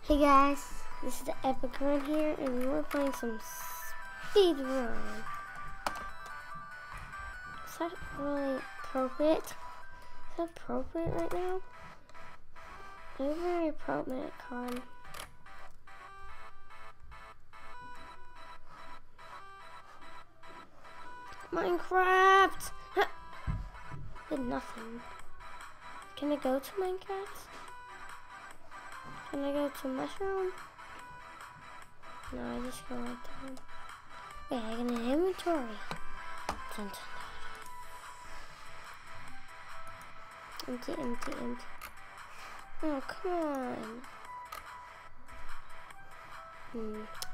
Hey guys, this is the Epic Run here, and we're playing some speed run. Is that really appropriate? Is that appropriate right now? Not very appropriate, Con. Minecraft! Did nothing. Can I go to Minecraft? Can I go to Mushroom? No, I just go right down. Wait, I got an inventory. Dun, dun, dun. Empty, empty, empty. Oh, come on.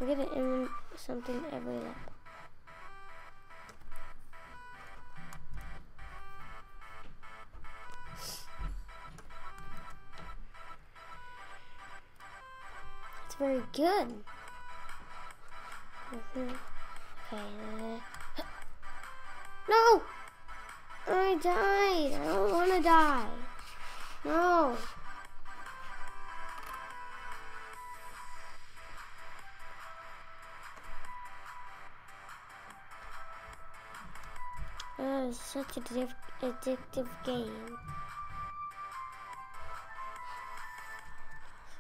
I'm gonna something every level. It's very good. Okay. No! I died. I don't want to die. No. It's such an addictive game.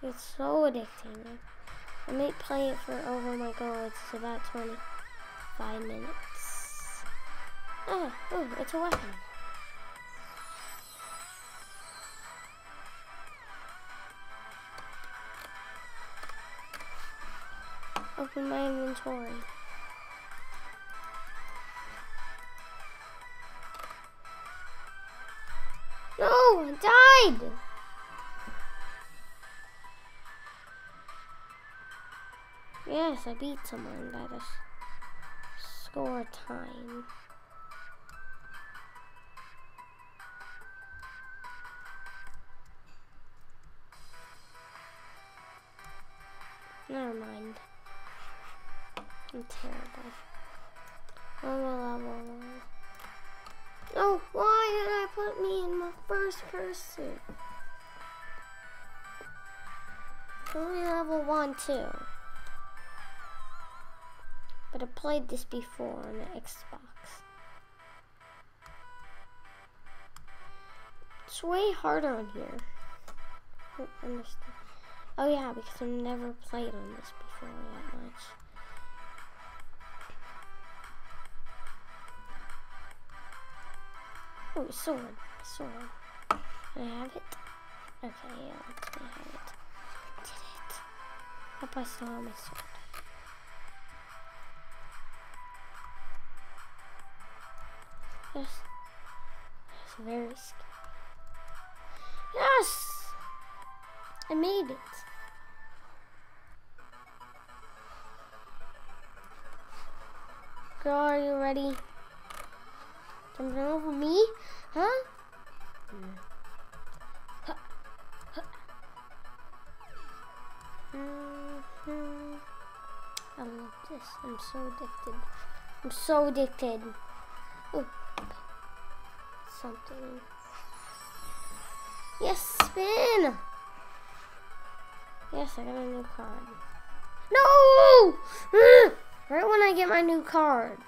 It's so addicting. I may play it for over my goal. It's about 25 minutes. Oh, it's a weapon. Open my inventory. No, I died. Yes, I beat someone by the score time. Never mind. I'm terrible. I'm a level 1. No, why did I put me in my first person? Only level 1 too. But I played this before on the Xbox. It's way harder on here. I don't understand. Oh yeah, because I've never played on this before that much. Oh, a sword. A sword. Can I have it? Okay, yeah, let me have it. Did it. Hope I still have my sword. Yes. It's very scary. Yes! I made it. Girl, are you ready? Jumping over me? Huh? I love this. I'm so addicted. I'm so addicted. Oh. Something. Yes, spin! Yes, I got a new card. No! Right when I get my new card.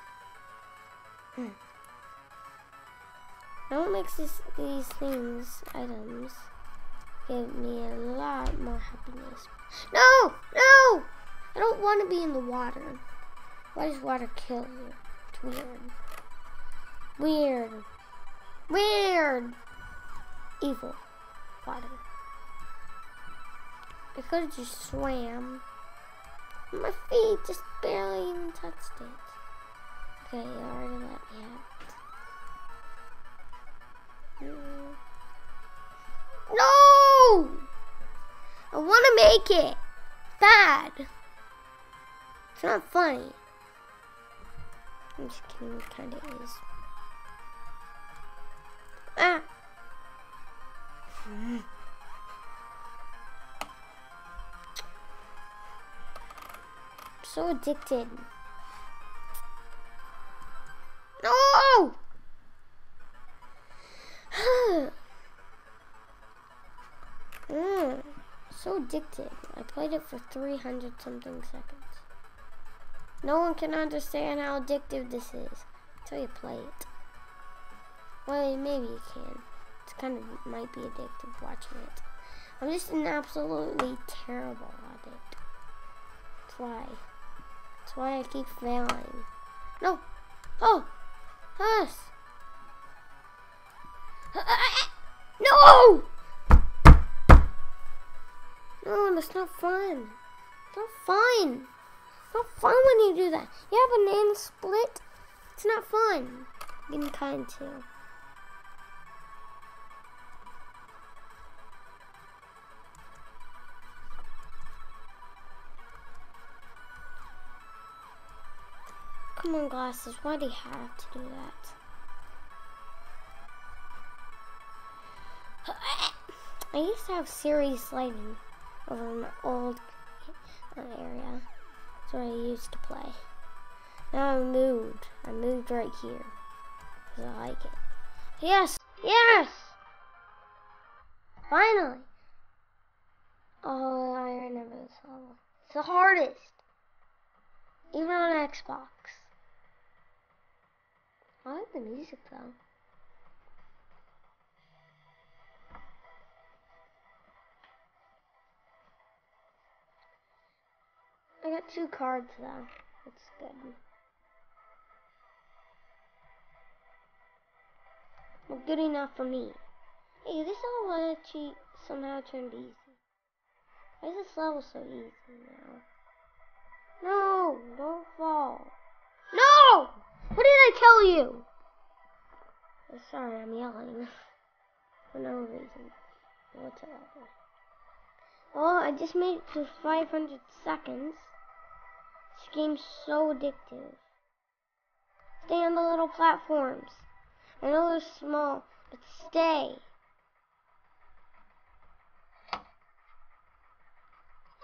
Now what makes these things, items, give me a lot more happiness. No! No! I don't want to be in the water. Why does water kill you? It's weird. Weird. Weird. Evil. Water. I could have just swam. My feet just barely even touched it. Okay, you already let me have it. No! I want to make it. Bad. It's not funny. I'm just kidding, it kind of is. Ah! So addicted. No! So addicted. I played it for 300 something seconds. No one can understand how addictive this is until you play it. Well, maybe you can. It's kind of might be addictive watching it. I'm just an absolutely terrible at it. That's why. That's why I keep failing. No! Oh! Us! No! No, that's not fun. It's not fun. It's not fun when you do that. Yeah, banana split. It's not fun. I'm getting kind too. Come on, glasses. Why do you have to do that? I used to have serious lighting over my old area. That's where I used to play. Now I moved. I moved right here. Because I like it. Yes! Yes! Finally! Oh, I remember this level. It's the hardest. Even on Xbox. I like the music though. I got 2 cards though. That's good. Well, good enough for me. Hey, this level actually somehow turned easy. Why is this level so easy now? No! Don't fall. No! What did I tell you? Oh, sorry, I'm yelling. For no reason whatsoever. Well, I just made it to 500 seconds. This game's so addictive. Stay on the little platforms. I know they're small, but stay.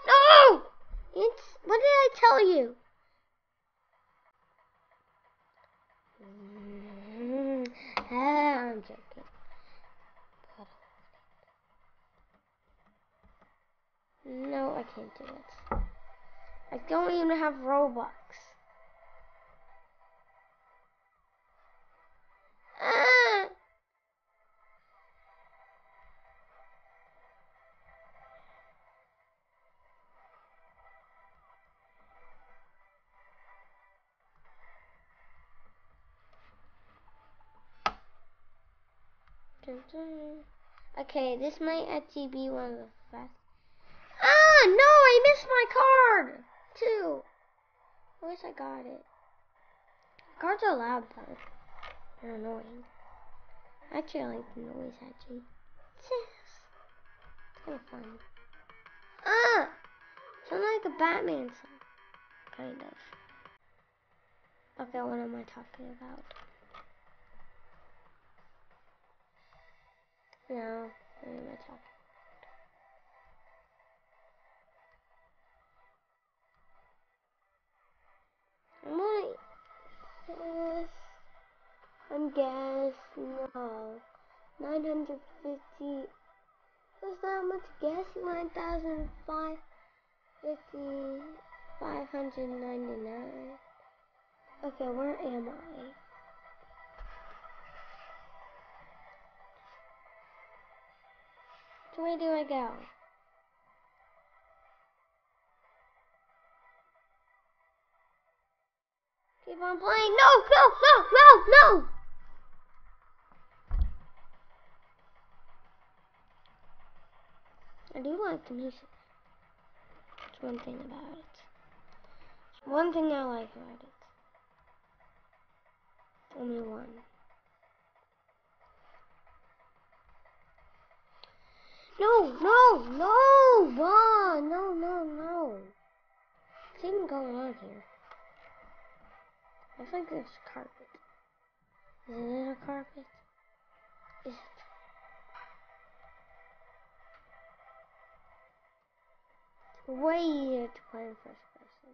No! What did I tell you? I'm joking. No, I can't do it. I don't even have Robux. Ah! Okay, this might actually be one of the fast. Ah, no, I missed my card, too. I wish I got it. Cards are loud, though. They're annoying. Actually, I like the noise, actually. It's kind of fun. Ah! Sounds like a Batman song. Kind of. Okay, what am I talking about? No, what am I talking I'm gas, no. 950. What's that much gas? 9,550. 599. Okay, where am I? Which way do I go? Keep on playing. No, no, no, no, no! I do like the music. That's one thing about it. It's one thing I like about it. Only one. No, no, no! No, no, no. What's even going on here? I think there's carpet. Isn't it a carpet? Is it? Way easier to play in first person.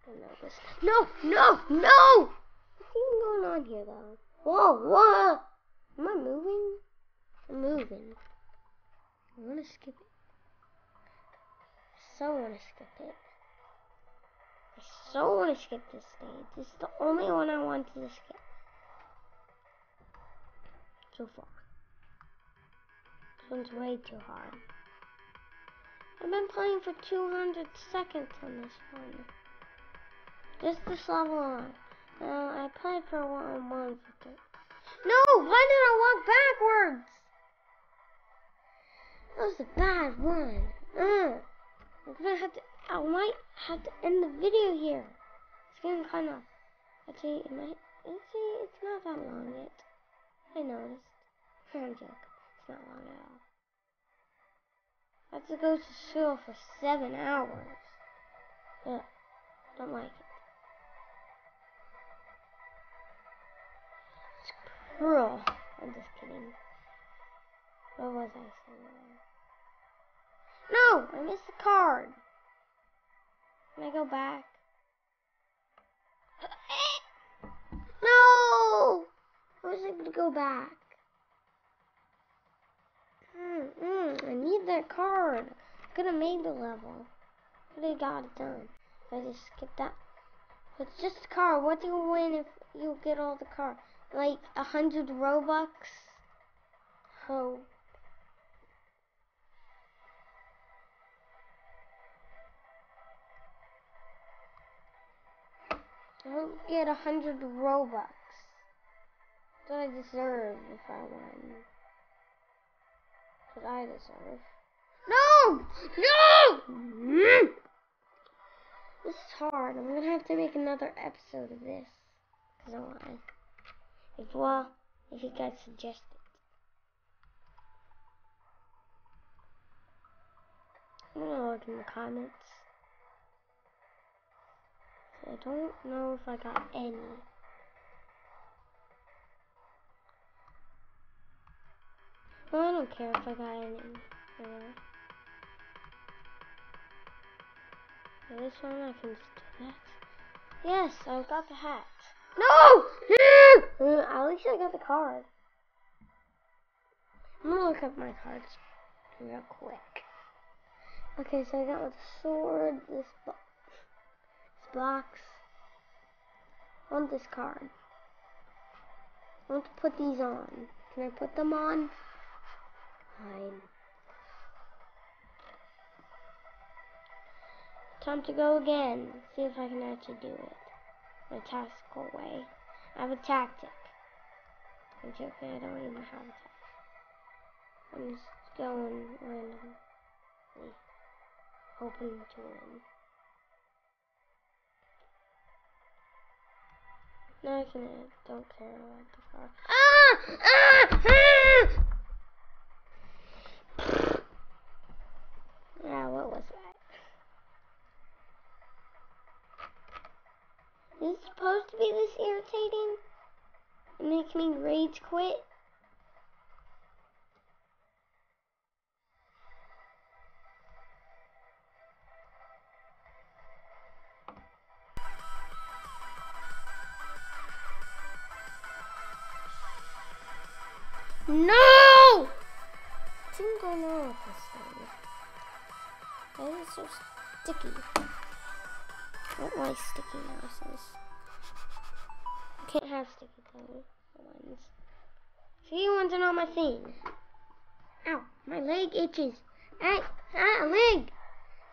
I know this. No, no, no! What's even going on here, though? Whoa, whoa! Am I moving? I'm moving. I want to skip it. so want to skip it. I so want to skip this stage. It's the only one I wanted to skip so far. This one's way too hard. I've been playing for 200 seconds on this one. Just this level on. I played for 1 for 3. No! Why did I walk backwards? That was a bad one. I might have to end the video here. It's getting kind of. Actually, it's not that long yet. I noticed. I'm joking. It's not long at all. I have to go to school for 7 hours. Ugh, don't like it. It's cruel. I'm just kidding. What was I saying? No! I missed the card. Can I go back? No! I was able to go back. I need that card. I could have made the level. Could have got it done. I just skipped that. But it's just a card. What do you win if you get all the cards? Like 100 Robux? Oh. I hope I get 100 Robux. That's what I deserve if I win. That's what I deserve. No! No! This is hard. I'm gonna have to make another episode of this. Because I want. If you guys suggest it. I'm gonna look in the comments. I don't know if I got any. Well, I don't care if I got any. This one I can just do that. Yes, I got the hat. No! At least I got the card. I'm gonna look up my cards real quick. Okay, so I got the sword, this box. I want this card. I want to put these on. Can I put them on? Fine. Time to go again. See if I can actually do it. My tactical way. I have a tactic. I'm joking, I don't even have a tactic. I'm just going randomly. Hoping to win. No, I don't care about the car. Yeah, what was that? Is it supposed to be this irritating? It makes me rage quit? No! I think I know what this is. Why is it so sticky? I don't like sticky mouses. You can't have sticky ones. See, you want to know my thing. Ow, my leg itches. Leg!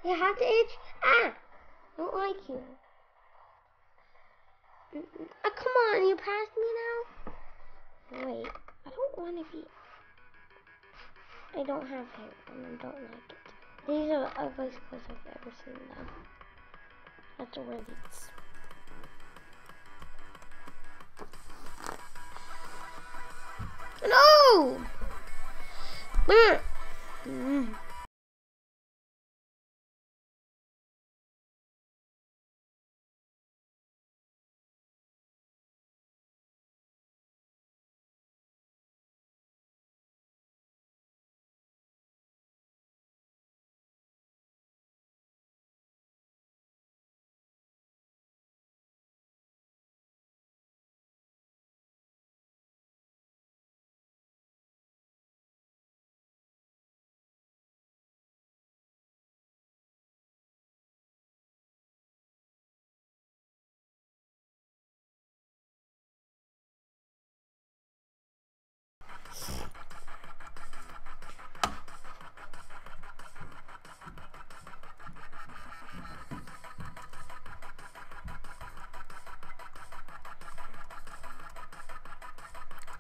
You have to itch? I don't like you. Come on, you passed me now? Wait, I don't want to be... I don't have hair and I don't like it. These are the ugliest clothes I've ever seen though. I have to wear these. No!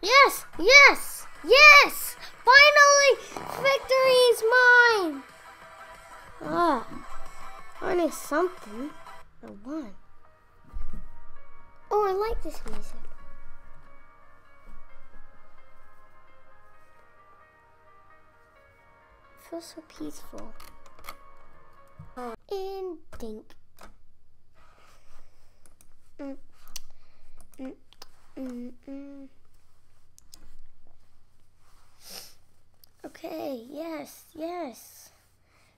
Yes! Yes! Yes! Finally! Victory is mine! Ah, mine is something. I won. Oh, I like this music. It feels so peaceful. And dink. Okay, yes, yes.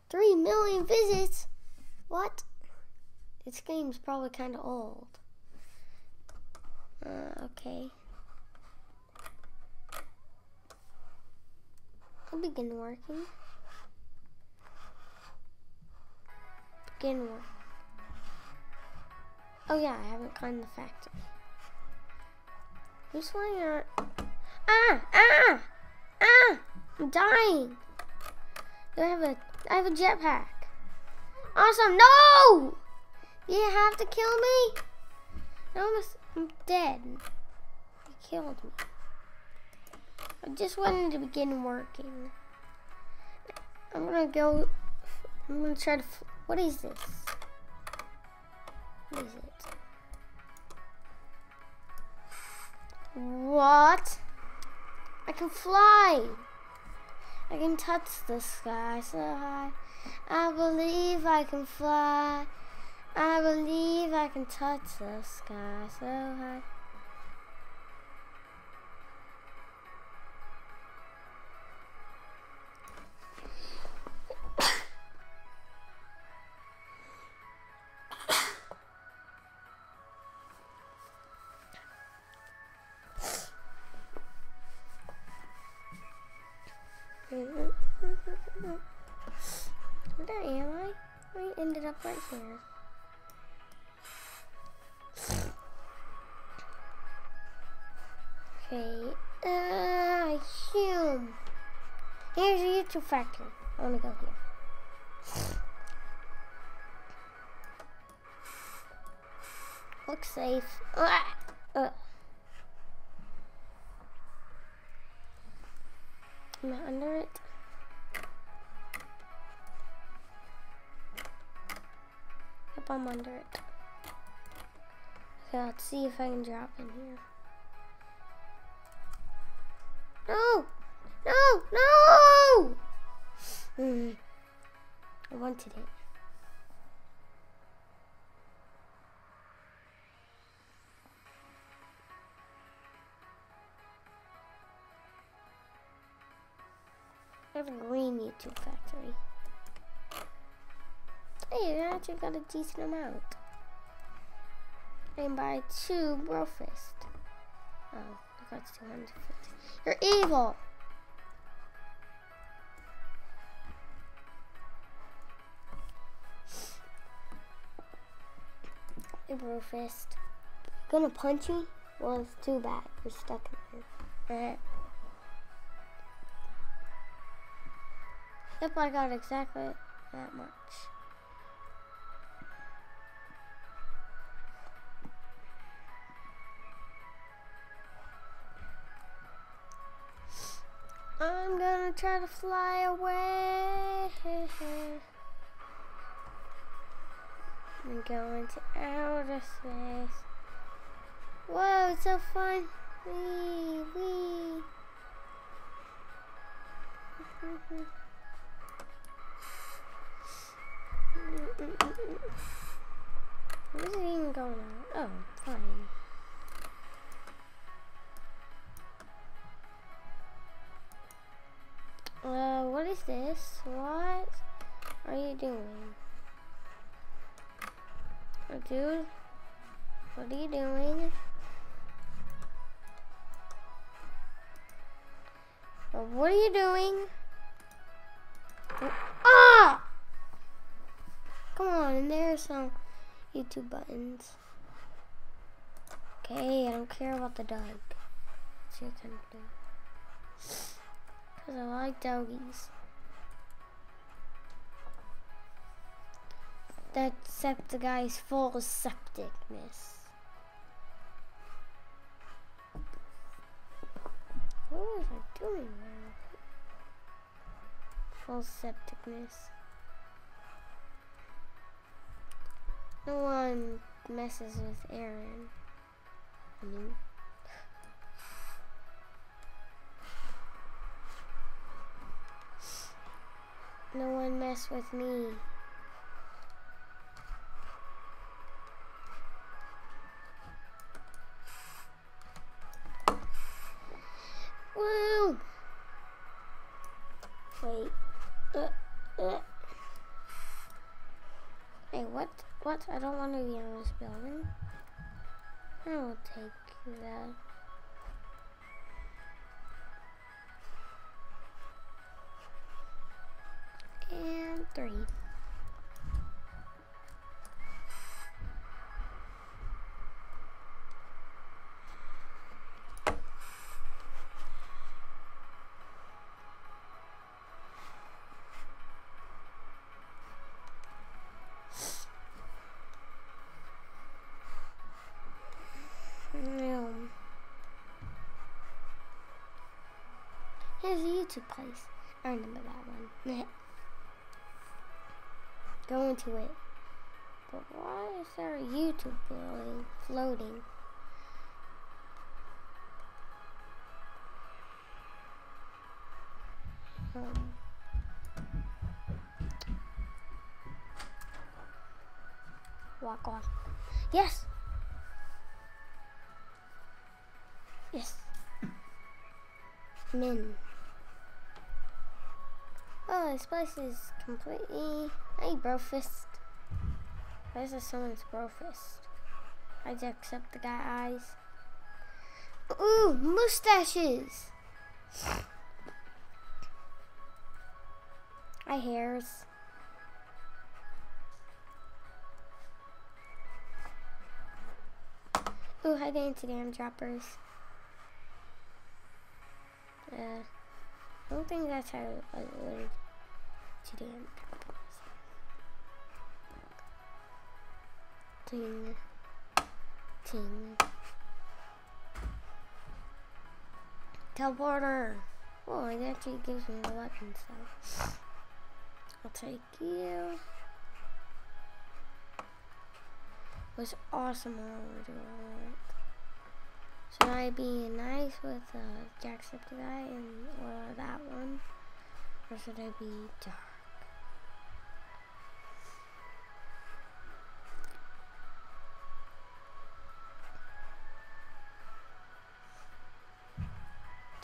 3 million visits? What? This game's probably kind of old. Okay. I'll begin working. Begin work. Oh yeah, I haven't climbed the factory. Who's flying out? I'm dying. I have a jetpack. Awesome. No! You have to kill me? No, I'm dead. You killed me. I just wanted to begin working. I'm gonna try to, what is this? What is it? What? I can fly. I can touch the sky so high. I believe I can fly. I believe I can touch the sky so high. Where am I? I ended up right here. Okay. Here's a YouTube factory. I want to go here. Looks safe. Am I under it? Yep, I'm under it. Okay, let's see if I can drop in here. No! No! No! I wanted it. I have a green YouTube factory. Hey, I actually got a decent amount. I can buy 2 Brofist. Oh, I got 250. You're evil! Hey, Brofist. Gonna punch me? Well, it's too bad. You're stuck in there. Alright. Yep, I got exactly that much. I'm gonna try to fly away. I'm going to outer space. Whoa, it's so fun. Wee. What is it even going on? Oh, fine. What is this? What are you doing? Oh, dude, what are you doing? What are you doing? Ah! Come on, and there are some YouTube buttons. Okay, I don't care about the dog. It's your turn to do. Because I like doggies. That septic guy is full of septicness. was I doing there? Full septicness. No one messes with Aaron. I mean, no one mess with me. Woo! Wait. Hey, what? What? I don't want to be on this building. I will take that. And 3. Here's a YouTube place. I remember that one. Go into it. But why is there a YouTube floating? Walk on. Yes! Yes. Min. Oh, this place is completely... Hey, Brofist. Why is this someone's Brofist? I just accept the guy eyes. Ooh, mustaches! Hi, hairs. Ooh, hi, Dancey Dam Droppers. I don't think that's how I would to damn droppers. Ting. Ting. Teleporter. Oh, it actually gives me the weapon stuff. I'll take you. It was awesome when we were doing it. Should I be nice with Jacksepticeye or that one? Or should I be dark?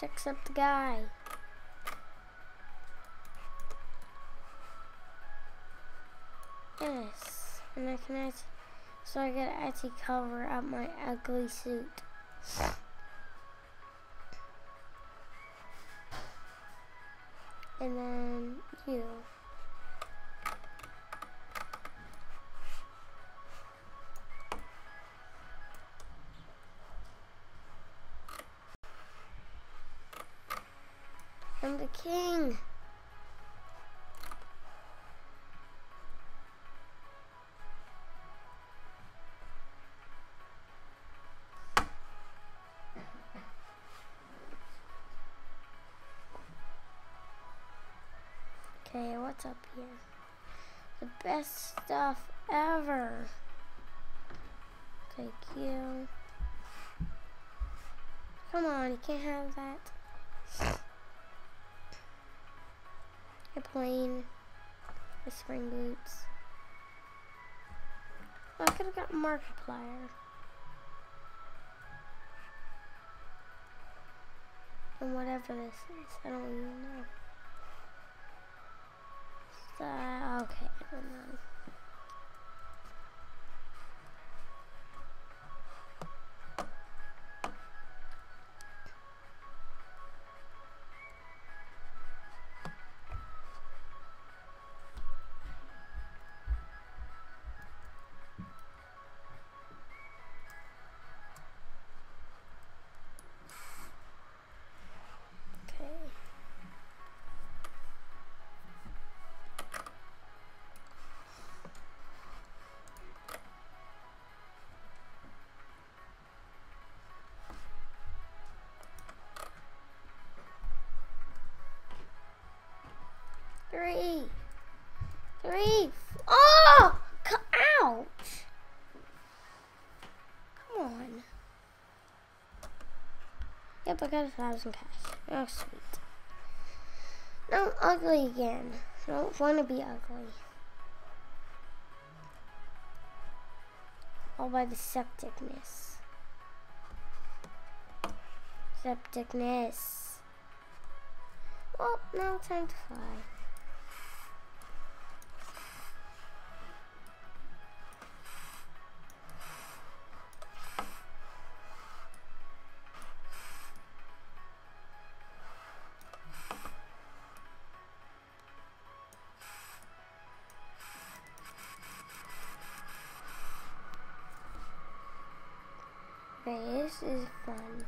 Jacksepticeye. Yes. And I can actually, so I can actually cover up my ugly suit. And then you. I'm the king. Okay, what's up here? The best stuff ever. Take you. Come on, you can't have that. A plane. The spring boots. Oh, I could have got Markiplier. And whatever this is, I don't even know. Okay, I don't know. 3. Oh! Ouch! Come on. Yep, I got 1,000 cash. Oh, sweet. Now I'm ugly again. I don't want to be ugly. All by the septicness. Septicness. Well, now time to fly. Okay, this is fun.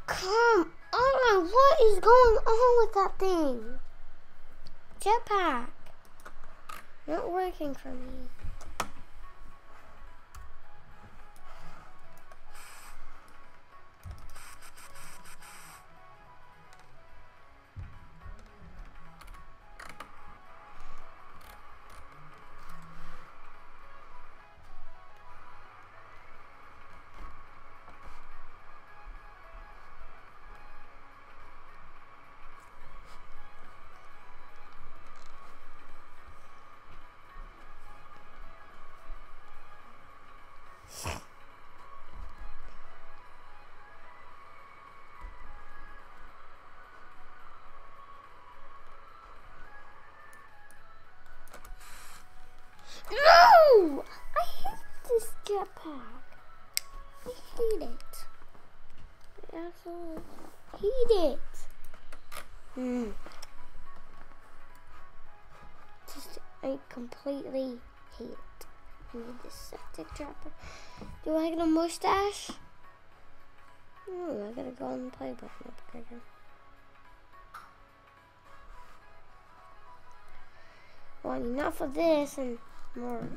Come on, what is going on with that thing? Jetpack. Not working for me. No! I hate this jetpack. I hate it. I absolutely hate it. I completely hate it. I need this septic trapper. Do I get a mustache? Oh, I gotta go on the play button up again. Well, enough of this and more.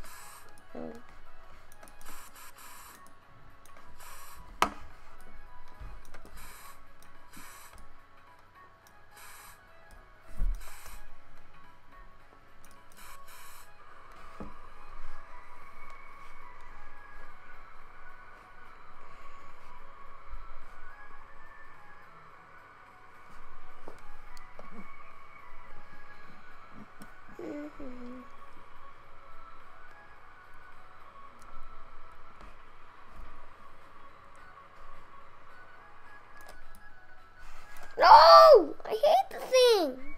No! I hate the thing!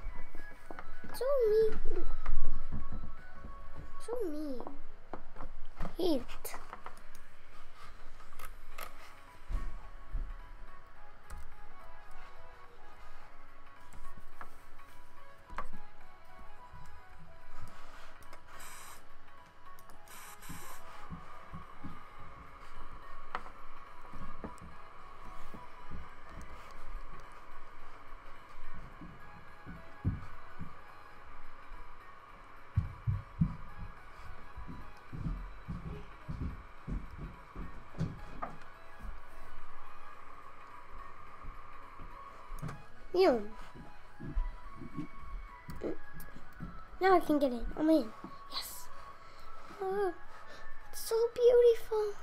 So mean. So mean. Hate it. You. Now I can get in. I'm in. Yes. Oh, it's so beautiful.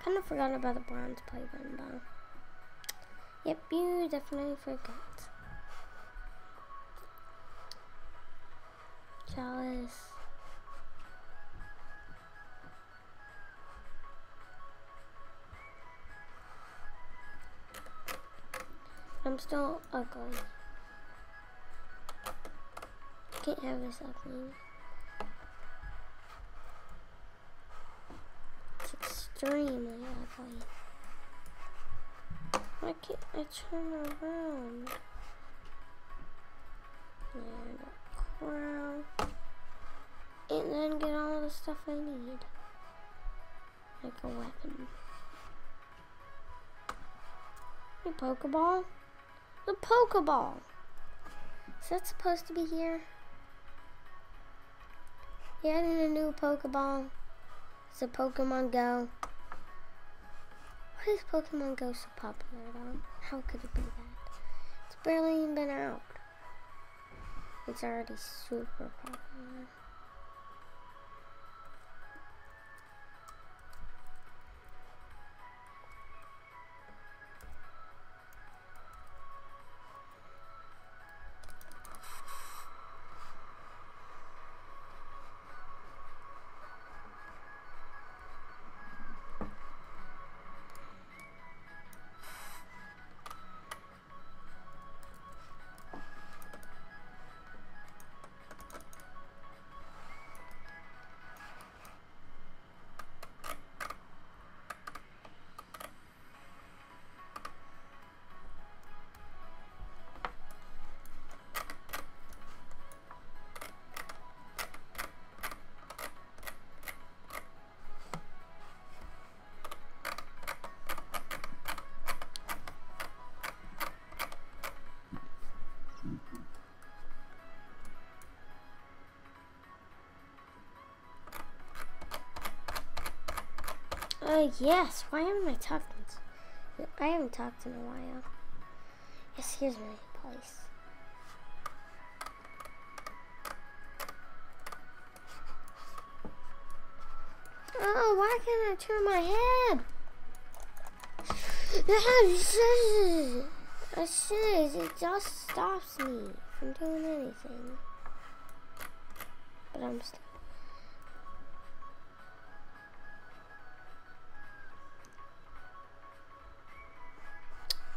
Kind of forgot about the bronze play button though. Yep, you definitely forgot. Jealous. I'm still ugly. Can't have this ugly. It's extremely ugly. Why can't I turn around? And a crown. And then get all the stuff I need. Like a weapon. A Pokeball? The Pokeball! Is that supposed to be here? Yeah, adding a new Pokeball. It's a Pokemon Go. Why is Pokemon Go so popular though? How could it be that? It's barely even been out. It's already super popular. Yes, why haven't I talked? I haven't talked in a while. Yes, here's my place. Oh, why can't I turn my head? It just stops me from doing anything. But I'm still.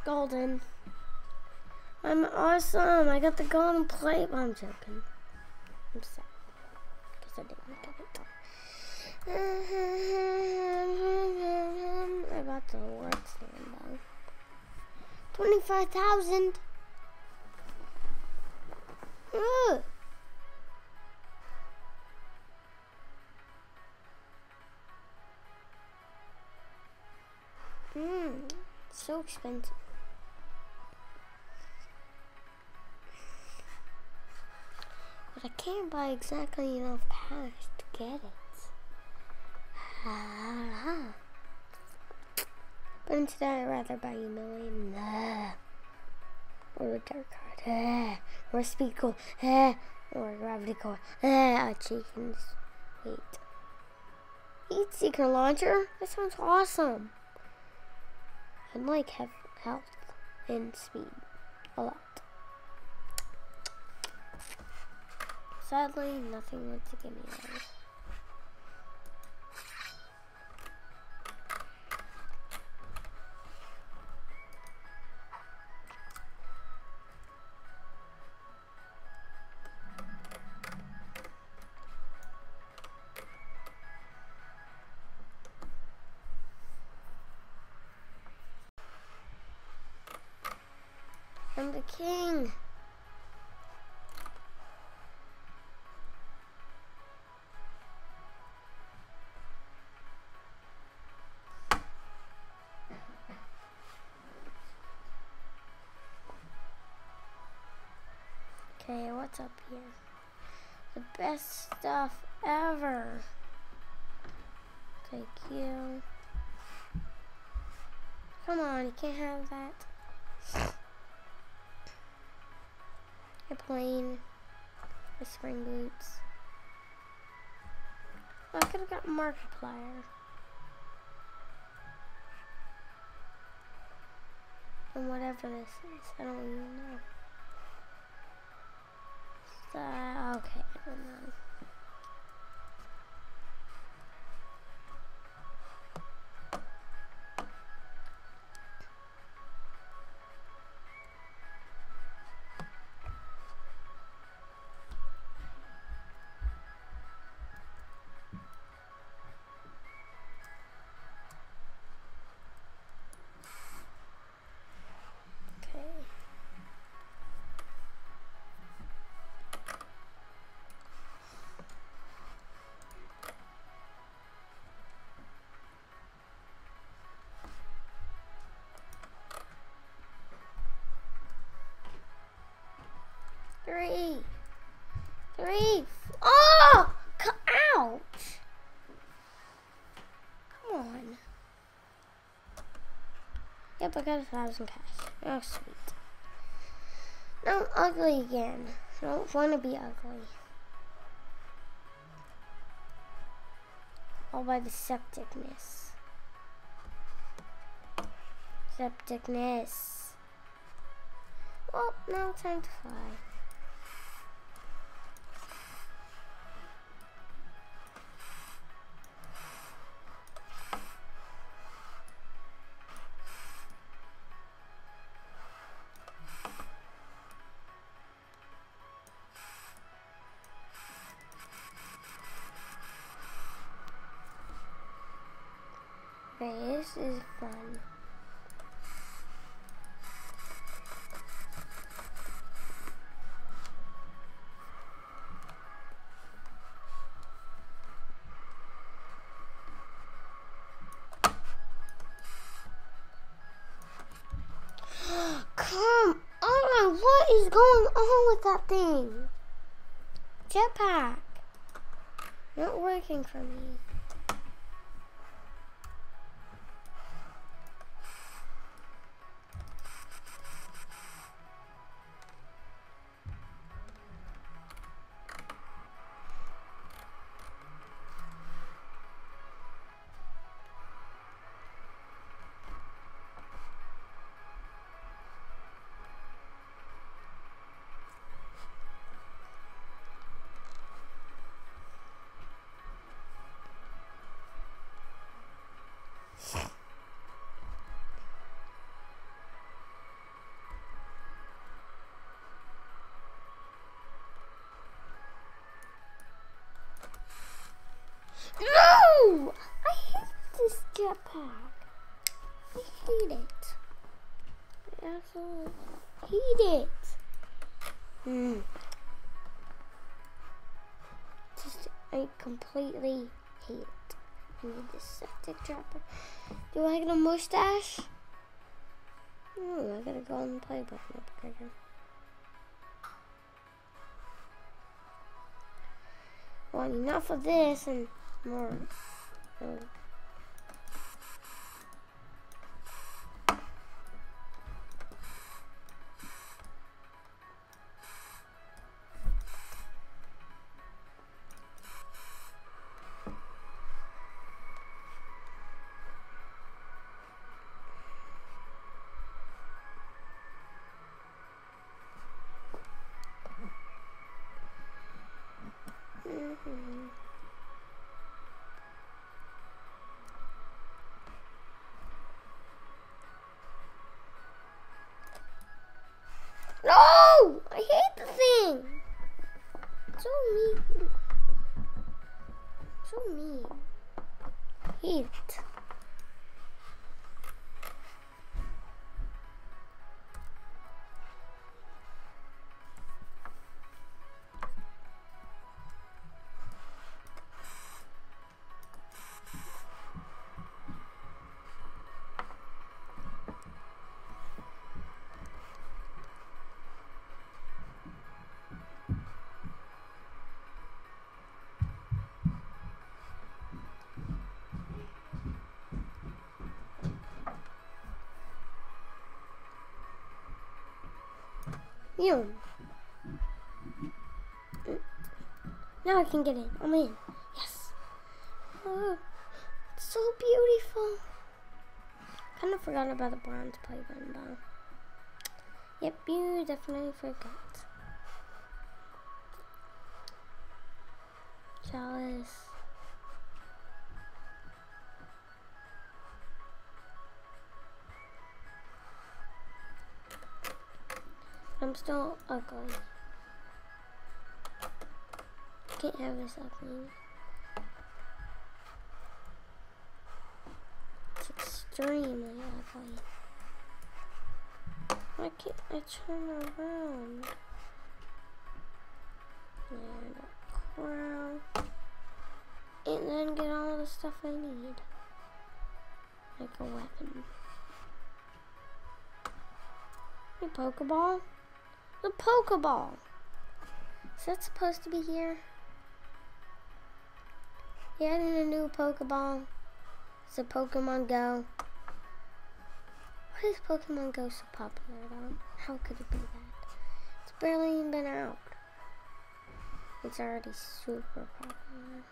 Golden. I'm awesome. I got the golden plate. I'm joking. I'm sad. Because I didn't get it. I got the word stand though. 25,000. So expensive. But I can't buy exactly enough cash to get it. But instead I'd rather buy a million. Or a dark card. Or a speed cool. Or a gravity core. Chickens. Wait. Heat seeker launcher? That sounds awesome. I'd like have health and speed a lot. Sadly, nothing wants to give me those. I'm the king. Okay, what's up here? The best stuff ever. Thank you. Come on, you can't have that. A plane. A spring boots. Oh, I could have got Markiplier. And whatever this is, I don't even know. Okay, I don't know. grief. Oh! Ouch! Come on. Yep, I got 1,000 cash. Oh, sweet. Now I'm ugly again. I don't want to be ugly. All by the septicness. Septicness. Well, now it's time to fly. This is fun. Come on, what is going on with that thing? Jetpack. Not working for me. No! I hate this jetpack. I hate it. I absolutely hate it. I completely hate it. I need this septic trapper. Do I get a mustache? I gotta go on the play button up again. Well, enough of this and more. No! I hate the thing! So mean. So mean. Hate it. You. Now I can get in. I'm in. Yes. Oh, it's so beautiful. Kind of forgot about the bronze play button though. Yep, you definitely forgot. Chalice. I'm still ugly. Can't have this ugly. It's extremely ugly. Why can't I turn around? And a crown. And then get all the stuff I need. Like a weapon. A Pokeball? The Pokeball! Is that supposed to be here? Yeah, adding a new Pokeball. It's a Pokemon Go. Why is Pokemon Go so popular though? How could it be that? It's barely even been out. It's already super popular.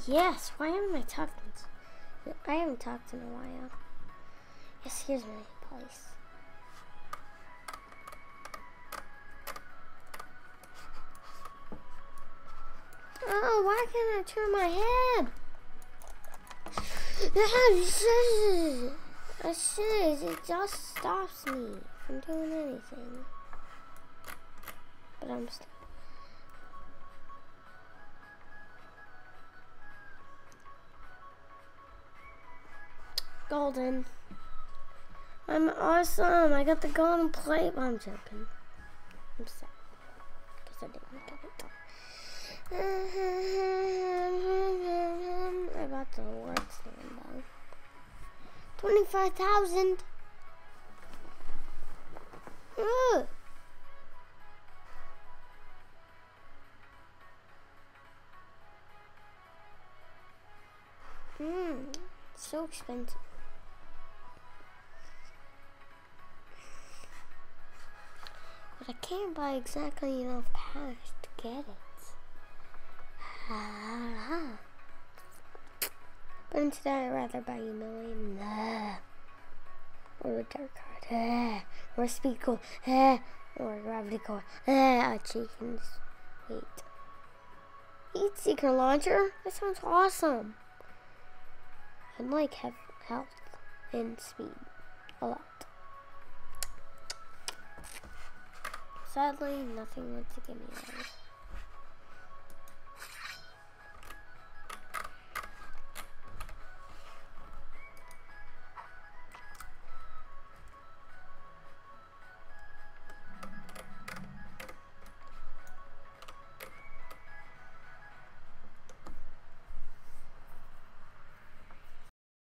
Yes, why haven't I talked? I haven't talked in a while. Yes, here's my place. Oh, why can't I turn my head? It just stops me from doing anything. But I'm still. Golden. I'm awesome. I got the golden plate. Well, I'm joking. I'm sorry. Because I didn't get it. I bought the word stand though. 25,000. So expensive. But I can't buy exactly enough cash to get it. But instead I'd rather buy a million. Or a dark card. Or a speed core. Or a gravity core. Chickens. Wait. Heat seeker launcher? That sounds awesome. I'd like have health and speed a lot. Sadly, nothing wants to give me those.